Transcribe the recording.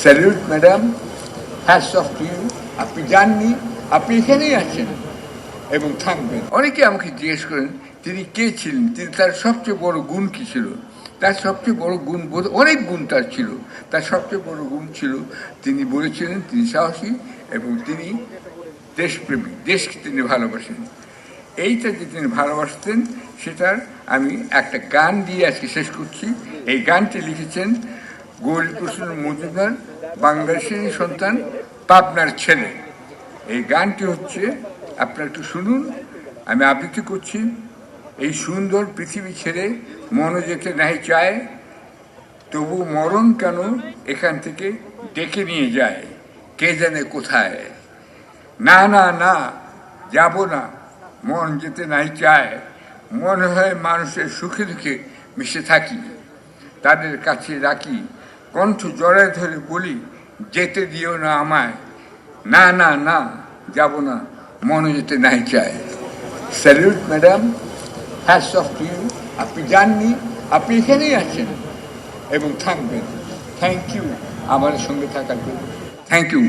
Salute madam, hats off to you. আপনি যাননি, আপনি এখানেই আছেন এবং থাকবেন। অনেকে আমাকে জিজ্ঞেস করেন তিনি কে ছিলেন, তিনি তার সবচেয়ে বড় গুণ কী ছিল। তার সবচেয়ে বড় গুণ, অনেক গুণ তার ছিল, তার সবচেয়ে বড় গুণ ছিল তিনি বলেছিলেন তিনি সাহসী এবং তিনি দেশপ্রেমী, দেশকে তিনি ভালোবাসেন। এইটা যে তিনি ভালোবাসতেন সেটার আমি একটা গান দিয়ে আজকে শেষ করছি। এই গানটি লিখেছেন গৌরীকৃষ্ণ মজুমদার, বাংলাদেশের সন্তান, পাবনার ছেলে। এই গানটি হচ্ছে, আপনারা একটু শুনুন, আমি আবৃত্তি করছি। এই সুন্দর পৃথিবী ছেড়ে মনে যেতে নাই চায়, তবু মরণ কেন এখান থেকে ডেকে নিয়ে যায়, কে জানে কোথায়। না না না, যাব না, মন যেতে নাই চায়। মনে হয় মানুষের সুখে দুঃখে মিশে থাকি, তাদের কাছে রাখি, কণ্ঠ জড়ায় ধরে বলি যেতে দিও না আমায়। না না না, যাব না, মনে যেতে নাই চায়। Salute madam, hats off to you. আপনি যাননি, আপনি এখানেই আছেন এবং থাকবেন। থ্যাংক ইউ আমার সঙ্গে থাকার জন্য। Thank you.